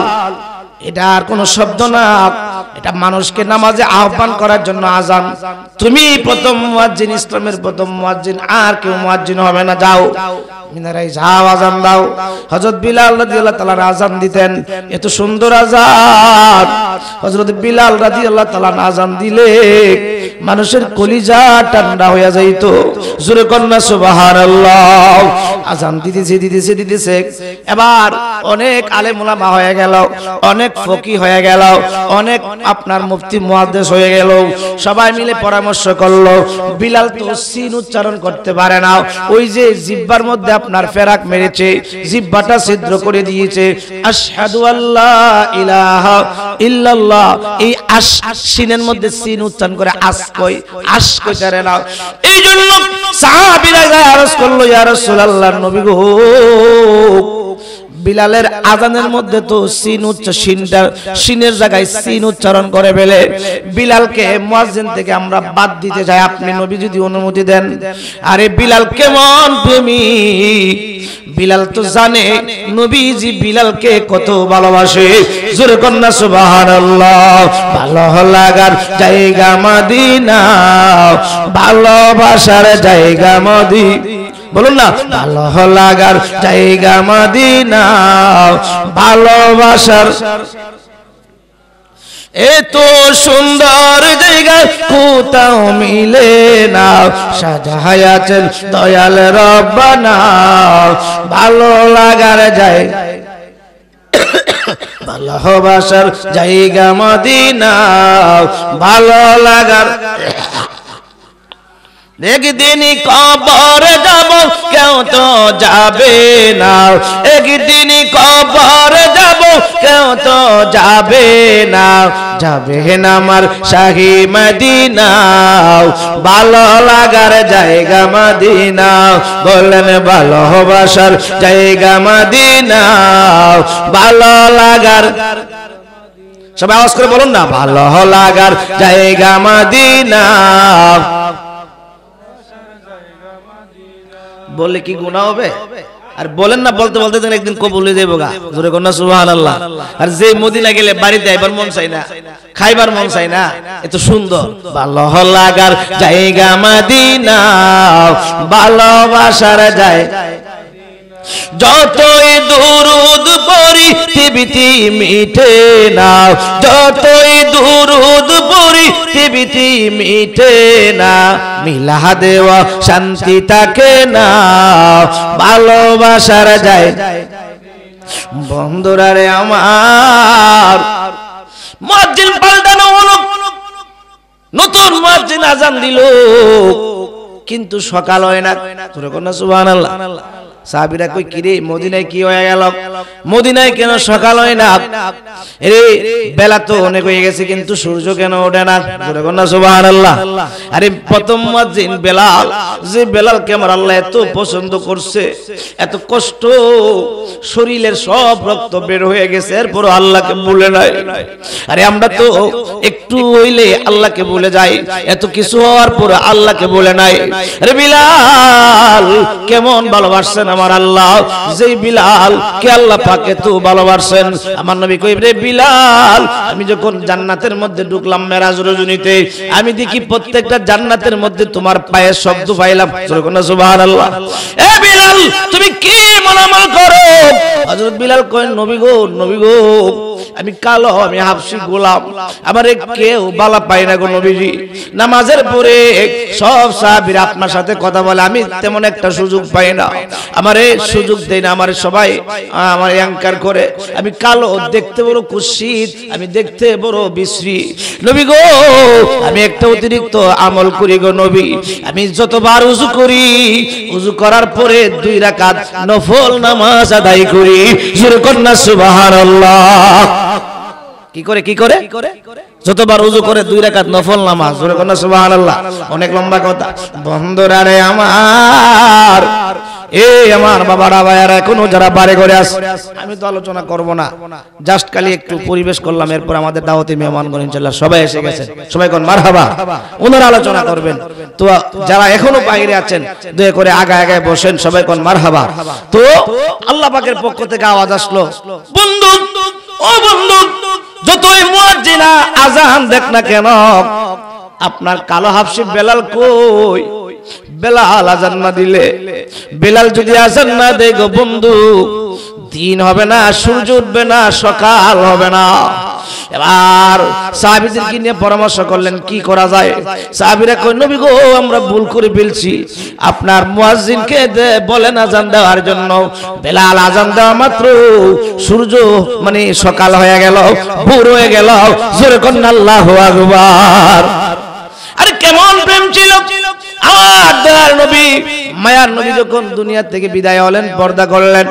এটা আর কোন শব্দ না, এটা মানুষকে নামাজে আহ্বান করার জন্য আযান। তুমি প্রথম মুয়াজ্জিন, ইসলামের প্রথম মুয়াজ্জিন, আর কেউ মুয়াজ্জিন হবে না। যাও মিনারায় যাও, আযান দাও। হযরত বিলাল রাদিয়াল্লাহু তাআলা আযান দিতেন, এত সুন্দর আযান। হযরত বিলাল রাদিয়াল্লাহু তাআলা আযান দিলে মানুষের কলিজা ঠান্ডা হয়ে যাইতো। জোরে কন্না সুবহানাল্লাহ। আযান দিতেছে। এবার অনেক আলেম উলামা হয়ে গেল, অনেক ফকি হয়ে গেল, অনেক আপনার মুফতি মুহাদ্দিস হয়ে গেল। সবাই মিলে পরামর্শ করলো, বিলাল তো সিন উচ্চারণ করতে পারে না, ওই যে জিহ্বার মধ্যে আপনার ফেরাক মেরেছে, জিহ্বাটা ছিদ্র করে দিয়েছে। আশহাদু আল্লা ইলাহা ইল্লাল্লাহ, এই আশ সিনের মধ্যে সিন উচ্চারণ করে আশ কইতে পারে না। এই জন্য সাহাবীরা আরজ করলো, ইয়া রাসূলুল্লাহ, নবী গো, বিলালের আজানের মধ্যে তো সিনের জায়গায় সিন উচ্চারণ করে ফেলে। বিলালকে মুয়াজ্জিন থেকে আমরা বাদ দিতে চাই, আপনি নবী যদি অনুমতি দেন। আরে বিলাল কেমন প্রেমিক, বিলাল তো জানে নবীজি বিলালকে কত ভালোবাসে। জোরে কন্যা সুবহানাল্লাহ। ভালো লাগার জায়গা মদিনা, ভালোবাসার জায়গা মদিনা, বলুন না, ভালো লাগার জায়গা মদিনা, ভালোবাসার এত সুন্দর জায়গা কোথাও মিলে না, সাজায়াছেন দয়াল রব্বানা। ভালো লাগার জায়গা, ভালোবাসার জায়গা মদিনা, ভালো লাগার। একদিন কবর যাব কেউ তো যাবে না, একদিন কবর যাব কেউ তো যাবে না, যাবে না আমার শাহী মদিনা, ভালো লাগার জায়গা মদিনা। বললেন ভালোবাসার জায়গা মদিনা, ভালো লাগার, সবাই আওয়াজ করে বলুন না, ভালো লাগার জায়গা মদিনা। বললে কি গুনাহ হবে? আর বলেন না, বলতে বলতে দেন একদিন কবুল হয়ে যাবো গা। জোরে কন্যা সুবহানাল্লাহ। আর যে মদিনা গেলে বাড়িতে আইবার মন চাই না, খাইবার মন চাই না, এত সুন্দর। ভালো লাগার জায়গা মদিনা, ভালোবাসার জায়গা, যতই দুরুদ পড়ি তিবিতি মিটে না, যতই দুরুদ পড়ি তিবিতি মিটে না, মিলা দেওয়া শান্তি থাকে না, ভালোবাসার যায়। বন্ধুরা রে আমার, মুয়াজ্জিন পাল্টানো হলো, নতুন মুয়াজ্জিন আজান দিল, কিন্তু সকাল হয় না। তোরে কোন সুবহানাল্লাহ। সাহাবীরা কই কিরে মদিনায় কি হয়ে গেল, মদিনায় কেন সকাল হয় না? আরে বেলা তো অনেক হয়ে গেছে কিন্তু সূর্য কেন ওঠে না? জোরে কোন সুবহানাল্লাহ। আরে প্রথম মুয়াজ্জিন বেলাল, যে বেলালকে আমার আল্লাহ এত পছন্দ করছে, এত কষ্ট, শরীরের সব রক্ত বের হয়ে গেছে, এরপর আল্লাহকে ভুলে নাই। আরে আমরা তো একটু হইলে আল্লাহকে ভুলে যাই, এত কিছু হওয়ার পর আল্লাহকে ভুলে নাই। আরে বিলাল কেমন ভালোবাসছেন আমার আল্লাহ, যেই বিলাল কে আল্লাহ পাক এত ভালোবাসেন। আমার নবী কই রে বিলাল, আমি যখন জান্নাতের মধ্যে ঢুকলাম মেরাজ রজনীতে, আমি দেখি প্রত্যেকটা জান্নাতের মধ্যে তোমার পায়ের শব্দ পাইলাম। সুবহানাল্লাহ। এ বিলাল তুমি কি আমল করো? হযরত বিলাল কয় নবী গো, নবী গো, আমি কালো, আমি হাবশী গোলাম, আমারে কেউ বালা পায় না গো নবীজি। নামাজের পরে সব সাহাবীরা আপনার সাথে কথা বলে, আমি তেমন একটা সুযোগ পাই না, আমারে সুযোগ দেয় না, আমার সবাই আমার অ্যাঙ্কার করে। আমি কালো, দেখতে বড় কুৎসিত, আমি দেখতে বড় বিশ্রী। নবী গো আমি একটা অতিরিক্ত আমল করি গো নবী, আমি যতবার উযু করি, উযু করার পরে 2 রাকাত নফল নামাজ আদায় করি। জোরে কন্যা সুবহানাল্লাহ। কি করে, কি করে? যতবার উযু করে 2 রাকাত নফল নামাজ। জোরে কন্যা সুবহানাল্লাহ। অনেক লম্বা কথা। বন্ধুরা রে আমার, এই আমার বাবারা ভাইয়ারা, এখনো যারা বাড়ি ঘরে আছে, আমি তো আলোচনা করব না, জাস্ট খালি একটু পরিবেশ করলাম, এরপর আমাদের দাওয়াতি মেহমানগণ ইনশাআল্লাহ সবাই এসে গেছেন, সবাই কোন মারহাবা, ওনারা আলোচনা করবেন। তো যারা এখনো বাইরে আছেন দয়া করে আগে আগে বসেন, সবাই কোন মারহাবা। তো আল্লাহ পাকের পক্ষ থেকে আওয়াজ আসলো, বন্ধু ও বন্ধু, যতই মুয়াজ্জিনা আজান দেখ না কেন, আপনার কালো হাবশী বেলাল কই? বেলাল আজান না দিলে, বেলাল যদি আজান না দেয় গো বন্ধু, দিন হবে না, সূর্য উঠবে না, সকাল হবে না। এবার সাহাবীদেরকে নিয়ে পরামর্শ করলেন কি করা যায়। সাহাবীরা কই নবী গো আমরা ভুল করে ফেলছি, আপনার মুয়াজ্জিনকে বলেন আজান দেওয়ার জন্য। বেলাল আজান দেওয়া মাত্র সূর্য মানে সকাল হয়ে গেল, ভোর হয়ে গেল। জোরে কন্না আল্লাহু আকবার। আরে কেমন প্রেম ছিল আমার দয়ার নবী, মায়ার নবী যখন দুনিয়া থেকে বিদায় হলেন, পর্দা করলেন,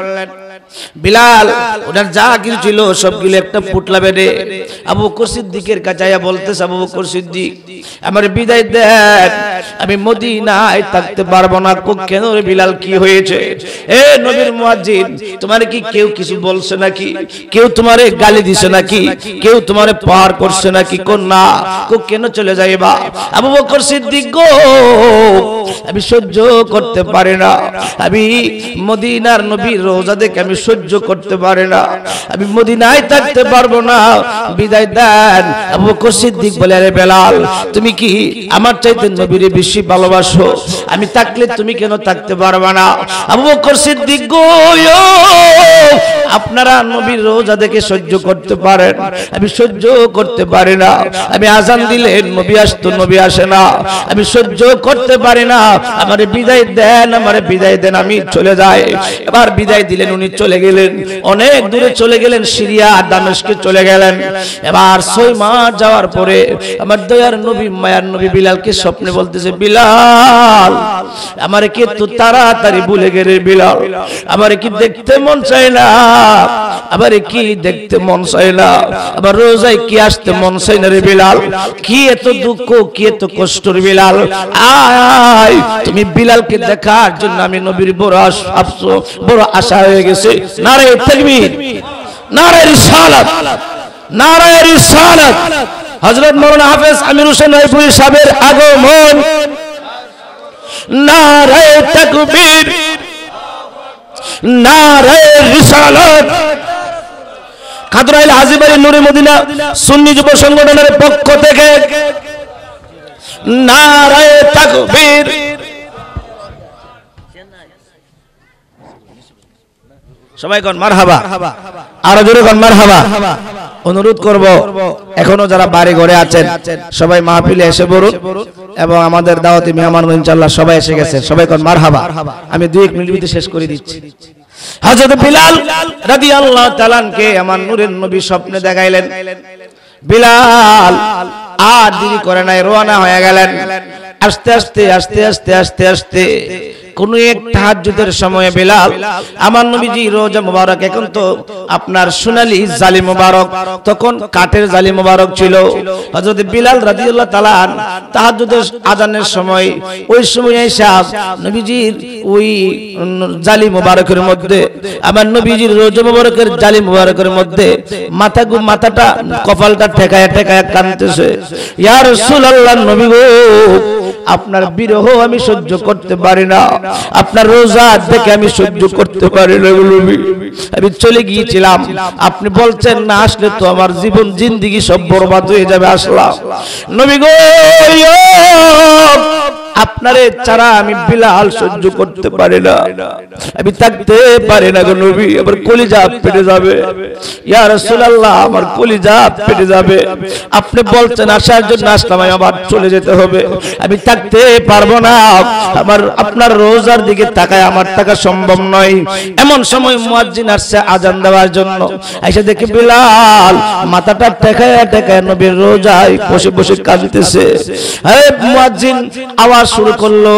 বিলাল ওনার যা কিছু ছিল সবগুলো একটা পুটলা বেঁধে আবু বকর সিদ্দিকের কাছে আয়া বলতেছে, আবু বকর সিদ্দিক আমার বিদায় দেন, আমি মদিনায় থাকতে পারবো না। কেন রে বিলাল, কি হয়েছে? এ নবীর মুয়াজ্জিন, তোমার কি কেউ কিছু বলছে নাকি? কেউ তোমারে গালি দিছে নাকি? কেউ তোমারে পার করছে নাকি? কোন না, কেন চলে যাইবা? আবু বকর সিদ্দিক গো, আমি সহ্য করতে পারি না, আমি মদিনার নবীর রওজা দেখে আমি সহ্য করতে পারি না, আমি মদিনায় থাকতে পারবো না, বিদায় দেন। আবু বকর সিদ্দিক বলে, আরে বেলাল, তুমি কি আমার চাইতে নবীরে বেশি ভালোবাসো? আমি থাকলে তুমি কেন থাকতে পারবে না? আবু বকর সিদ্দিক গো, আপনারা নবীর রওজা দেখে সহ্য করতে পারেন, আমি সহ্য করতে পারি না। আমি আজান দিলে নবী আসতো, নবী আসে না, আমি সহ্য করতে পারি না। আমারে বিদায় দেন, আমারে বিদায় দেন, আমি চলে যাই। এবার বিদায় দিলেন, উনি চলে গেলেন, অনেক দূরে চলে গেলেন, সিরিয়া দামেস্কে চলে গেলেন। এবার 6 মাস যাওয়ার পরে আমার দয়ার নবী, মায়ার নবী বিলালকে স্বপ্নে বলতেছে, বিলাল আমারে কি তো তাড়াতাড়ি ভুলে গেলে? বিলাল আমারে কি দেখতে মন চায় না? আমারে কি দেখতে মন চায় না? আবার রোজায় কি আসতে মন চায় না রে বিলাল? কি এত দুঃখ, কি এত কষ্ট রে বিলাল? আয় তুমি বিলালকে দেখার জন্য আমি নবীর বড় আফসোস, বড় আশা হয়ে গেছে। নারে তাকবীর, নারে রিসালাত, নারে রিসালাত। হযরত মাওলানা হাফেজ আমির হোসেন রায়পুরি সাহেবের আগমন। নারে তাকবীর, নারে রিসালাত। খাদরাইল হাজীবাড়ি নূরে মদিনা সুন্নি যুব সংগঠনের পক্ষ থেকে নারে তাকবীর। সবাই কোন মারহাবা, আরো জোরে কোন মারহাবা। অনুরোধ করব, এখনো যারা বাড়ি ঘরে আছেন সবাই মাহফিলে এসে বলুন, এবং আমাদের দাওয়াতি মেহমান ইনশাআল্লাহ সবাই এসে গেছে, সবাই কোন মারহাবা। আমি 2-1 মিনিটের ভিতরে শেষ করে দিচ্ছি। হযরত বিলাল রাদিয়াল্লাহু তাআলা কে আমার নূরের নবী স্বপ্নে দেখাইলেন। বিলাল আর দেরি করে নাই, রওনা হয়ে গেলেন। আস্তে আস্তে আস্তে আস্তে আস্তে আস্তে কোন এক তাহাজ্জুদের সময়ে বিলাল আমার নবীজি রোজা মুবারক, এখন তো আপনার সোনালী জালি মুবারক, তখন কাঠের জালি মুবারক ছিল। হযরত বিলাল রাদিয়াল্লাহু তাআলা তাহাজ্জুদের আযানের সময়, ওই সময় এসে নবীজির ওই জালি মুবারকের মধ্যে, আমার নবীজির রোজা মুবারকের জালি মুবারকের মধ্যে মাথাটা কপালটা ঠেকায়া ঠেকায়া কাঁদতেছে, ইয়া রাসূলুল্লাহ, নবী গো আপনার বিরহ আমি সহ্য করতে পারি না, আপনার রোজা দেখে আমি সহ্য করতে পারি না, আমি চলে গিয়েছিলাম, আপনি বলছেন না আসলে তো আমার জীবন জিন্দেগি সব বরবাদ হয়ে যাবে, আসলাম। নবী গো আপনারে ছাড়া আমি বিলাল সহ্য করতে পারি না, আমি থাকতে পারি না গো নবী, আমার কলিজা ফেটে যাবে, ইয়া রাসূলুল্লাহ আমার কলিজা ফেটে যাবে, আপনি বলছেন আসার জন্য আসলাম, আমি আবার চলে যেতে হবে, আমি থাকতে পারবো না, আমার আপনার রোজার দিকে তাকায় আমার থাকা সম্ভব নয়। এমন সময় মুয়াজ্জিন আসছে আজান দেওয়ার জন্য, এসে দেখে বিলাল মাথাটা ঠেকায় ঠেকায় নবীর রোজায় বসে বসে কাঁদতেছে। হে মুয়াজ্জিন আওয়াজ শুরু করলো,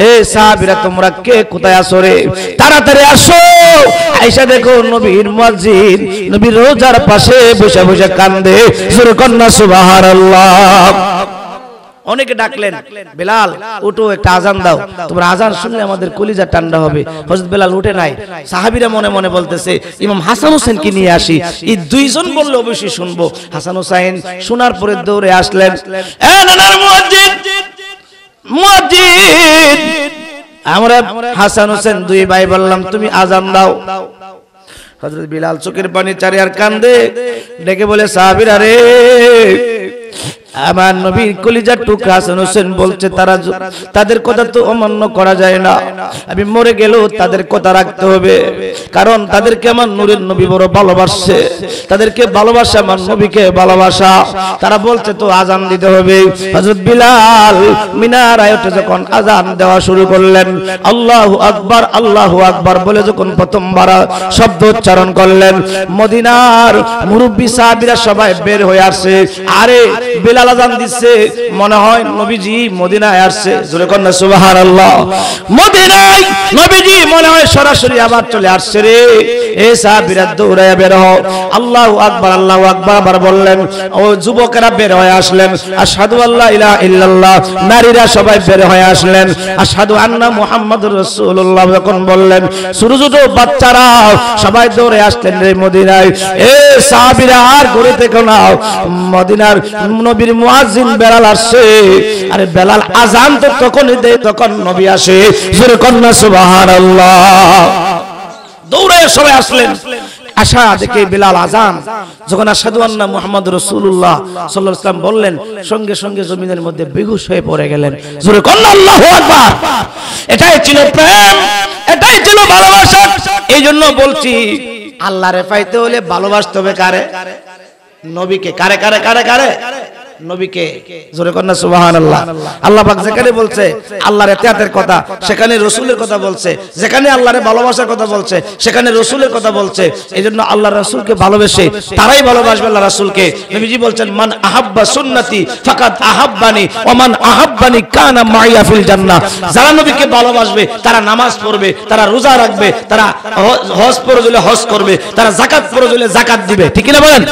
এ সাহাবীরা তোমরা কে কোথায় আছো রে, তাড়াতাড়ি আসো। আয়েশা দেখো নবীর মুয়াজ্জিন নবীর রোজার পাশে বসে বসে কান্দে, জোরে কন্না সুবহানাল্লাহ। অনেকে ডাকলেন, বিলাল উঠো একটা আজান দাও, তোমরা আজান শুনলে আমাদের কলিজা ঠান্ডা হবে। হযরত বিলাল উঠে নাই। সাহাবীরা মনে মনে বলতেছে ইমাম হাসান হোসেনকে নিয়ে আসি, এই দুইজন বললে অবশ্যই শুনবো। হাসান হোসেন শোনার পরে দৌড়ে আসলেন, এ নানার মুয়াজ্জিন, মুয়াজ্জিন আমরা হাসান হোসেন দুই ভাই বললাম তুমি আজান দাও। হযরত বিলাল চোখের পানি চারি আর কান্দে, ডেকে বলে সাহাবীরা রে, আমার নবীর কলিজার টুকরা হাসান হোসেন বলছে তাদের কথা তো অমান্য করা যায় না, আমি মরে গেলেও তাদের কথা রাখতে হবে, কারণ তাদেরকে আমার নূরের নবী বড় ভালোবাসছে, তাদেরকে ভালোবাসা আমার নবীকে ভালোবাসা, তারা বলছে তো আজান দিতে হবে। হযরত বিলাল মিনারায় উঠে যখন আজান দেওয়া শুরু করলেন, আল্লাহু আকবার আল্লাহু আকবার বলে যখন প্রথমবার শব্দ উচ্চারণ করলেন, মদিনার মুরব্বী সাহাবীরা সবাই বের হয়ে আসে, আরে বিলাল বিলাল আযান দিচ্ছে মনে হয় নবীজি মদিনায় আসছে জোরে কোন না সুবহানাল্লাহ মদিনায় নবীজি মনে হয় সরাসরি আবার চলে আসছে রে এই সাহাবীরা দৌড়ায়া বের হও আল্লাহু আকবার আবার বললেন ও যুবকেরা বের হয়ে আসলেন আশহাদু আল্লা ইলাহা ইল্লাল্লাহ নারীরা সবাই বের হয়ে আসলেন আশহাদু আন্না মুহাম্মাদুর রাসূলুল্লাহ যখন বললেন ছোট ছোট বাচ্চারা সবাই দৌড়ে আসলেন রে মদিনায় এ সাহাবীরা আর ঘুরে থেকে নাও মদিনার নবীর মুয়াজ্জিন বেলাল আসছে আরে বেলাল আযান তো তখনই দেয় তখন নবী আসে জোরে কন্না সুবহানাল্লাহ দৌড়ে সবাই আসলেন আশা দেখে বিলাল আযান যখন আশহাদু আন্না মুহাম্মাদুর রাসূলুল্লাহ সাল্লাল্লাহু আলাইহি ওয়াসাল্লাম বললেন সঙ্গে সঙ্গে জমিনের মধ্যে বেহুশ হয়ে পড়ে গেলেন জোরে কন্না আল্লাহু আকবার এটাই ছিল প্রেম এটাই ছিল ভালোবাসা এইজন্য বলছি আল্লাহরে পাইতে হলে ভালোবাসতে হবে কারে নবীকে কারে কারে কারে কারে নবীকে জোরে কন্না সুবহানাল্লাহ আল্লাহ পাক যেখানে বলছে আল্লাহর ইতিহাদের কথা সেখানে রাসূলের কথা বলছে যেখানে আল্লাহরে ভালোবাসার কথা বলছে সেখানে রাসূলের কথা বলছে এইজন্য আল্লাহর রাসূলকে ভালোবেসে তারাই ভালোবাসবে আল্লাহর রাসূলকে নবীজি বলছেন মান আহাব্বা সুন্নতি ফাকাদ আহাব্বানি ওয়া মান আহাব্বানি কানা মাইয়া ফিল জান্নাহ যারা নবীকে ভালোবাসবে তারা নামাজ পড়বে তারা রোজা রাখবে তারা হজ ফরজ হলে হজ করবে তারা যাকাত ফরজ হলে যাকাত দিবে ঠিক কি না বলেন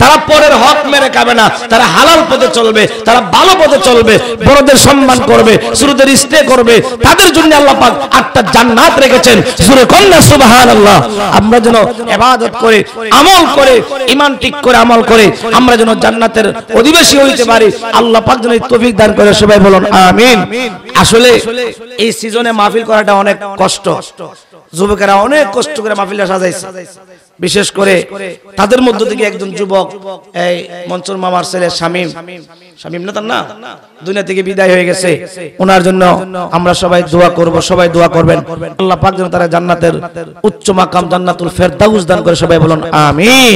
তারা পরের হক মেরে খাবে না তারা হালাল পথে চলবে তারা ভালো পথে চলবে বড়দের সম্মান করবে ছোটদের ইস্তেগফার করবে তাদের জন্য আল্লাহ পাক 8টা জান্নাত রেখেছেন জোরে কন্না সুবহানাল্লাহ আমরা যেন ইবাদত করে আমল করে ঈমান ঠিক করে আমল করে আমরা যেন জান্নাতের অধিবাসী হইতে পারি আল্লাহ পাক যেন তৌফিক দান করে সবাই বলুন আমিন আসলে এই সিজনে মাহফিল করাটা অনেক কষ্ট যুবকেরা অনেক কষ্ট করে মাহফিলটা সাজাইছে বিশেষ করে তাদের মধ্য থেকে একজন যুবক এই মনসুর মামার ছেলে শামীম না তার না দুনিয়া থেকে বিদায় হয়ে গেছে ওনার জন্য আমরা সবাই দোয়া করব সবাই দোয়া করবেন আল্লাহ পাক যেন তারা জান্নাতের উচ্চ মাকাম জান্নাতুল ফেরদাউস দান করে সবাই বলুন আমিন।